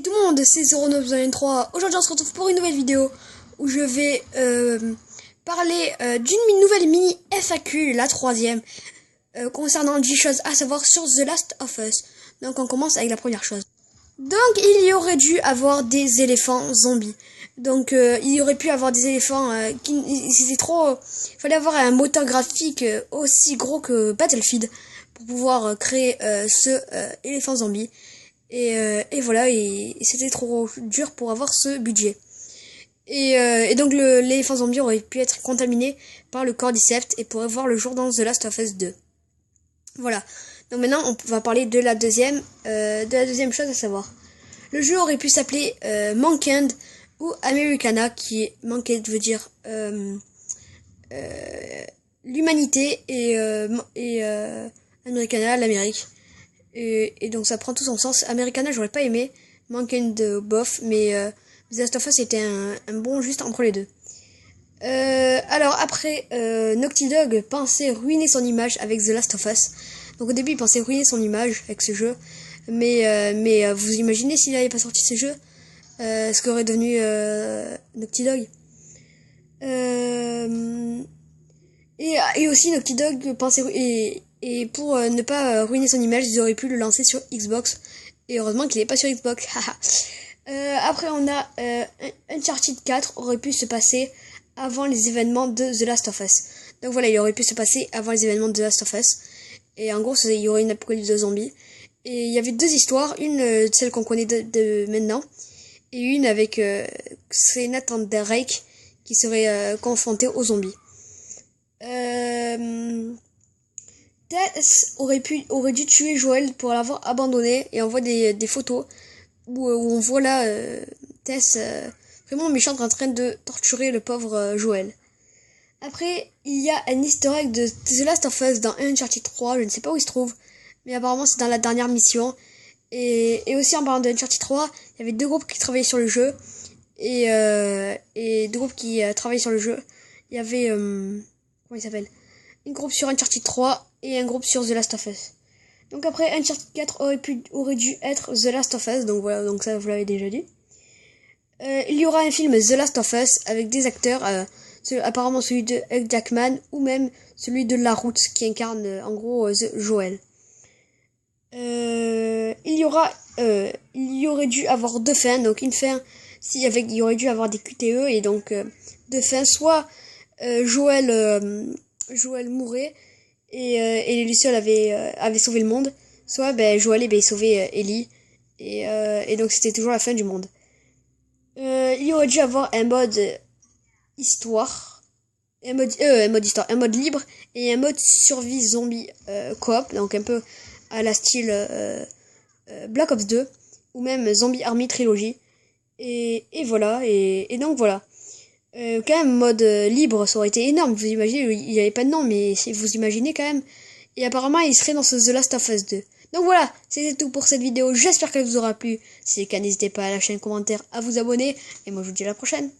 tout le monde, c'est 0903. Aujourd'hui on se retrouve pour une nouvelle vidéo où je vais parler d'une nouvelle mini FAQ, la troisième, concernant 10 choses à savoir sur The Last of Us. Donc on commence avec la première chose. Donc il y aurait dû avoir des éléphants zombies. Donc il y aurait pu avoir des éléphants c'était trop... Il fallait avoir un moteur graphique aussi gros que Battlefield pour pouvoir créer ce éléphant zombie. Et voilà, et c'était trop dur pour avoir ce budget. Et donc l'éléphant zombie aurait pu être contaminé par le cordyceps et pourrait voir le jour dans The Last of Us 2. Voilà. Donc maintenant on va parler de la deuxième chose à savoir. Le jeu aurait pu s'appeler Mankind ou Americana, qui est Mankind veut dire l'humanité et Americana l'Amérique. Et donc ça prend tout son sens. Americana j'aurais pas aimé, Mankind bof, mais The Last of Us était un bon juste entre les deux. Alors après, Naughty Dog pensait ruiner son image avec The Last of Us. Donc au début il pensait ruiner son image avec ce jeu, mais vous imaginez s'il n'avait pas sorti ce jeu, ce qu'aurait devenu Naughty Dog. Et aussi Naughty Dog pensait et pour ne pas ruiner son image, ils auraient pu le lancer sur Xbox. Et heureusement qu'il n'est pas sur Xbox. Après on a Uncharted 4 aurait pu se passer avant les événements de The Last of Us. Donc voilà, il aurait pu se passer avant les événements de The Last of Us. Et en gros, il y aurait une apocalypse de zombies. Et il y avait deux histoires, une celle qu'on connaît de maintenant, et une avec c'est Nathan Drake qui serait confronté aux zombies. Tess aurait dû tuer Joel pour l'avoir abandonné, et on voit des photos où on voit là Tess vraiment méchante en train de torturer le pauvre Joel. Après, il y a un easter egg de The Last of Us dans Uncharted 3, je ne sais pas où il se trouve, mais apparemment c'est dans la dernière mission. Et aussi en parlant de Uncharted 3, il y avait deux groupes qui travaillaient sur le jeu, et deux groupes qui travaillaient sur le jeu. Il y avait, comment il s'appelle, un groupe sur Uncharted 3 et un groupe sur The Last of Us. Donc après, Uncharted 4 aurait dû être The Last of Us, donc voilà, donc ça vous l'avez déjà dit. Il y aura un film The Last of Us avec des acteurs, apparemment celui de Hugh Jackman ou même celui de La Route qui incarne en gros Joel. Il y aurait dû avoir deux fins, donc une fin il y aurait dû avoir des QTE et donc deux fins, soit Joel mourait et Lucille avait sauvé le monde, soit Joel sauvait Ellie et donc c'était toujours la fin du monde. Il y aurait dû avoir un mode histoire, un mode libre et un mode survie zombie coop, donc un peu à la style Black Ops 2 ou même Zombie Army Trilogy et voilà et donc voilà. Quand même mode libre ça aurait été énorme, vous imaginez, il n'y avait pas de nom mais vous imaginez quand même, et apparemment il serait dans ce The Last of Us 2. Donc voilà, c'était tout pour cette vidéo, j'espère qu'elle vous aura plu. Si c'est le cas, n'hésitez pas à lâcher un commentaire, à vous abonner, et moi je vous dis à la prochaine.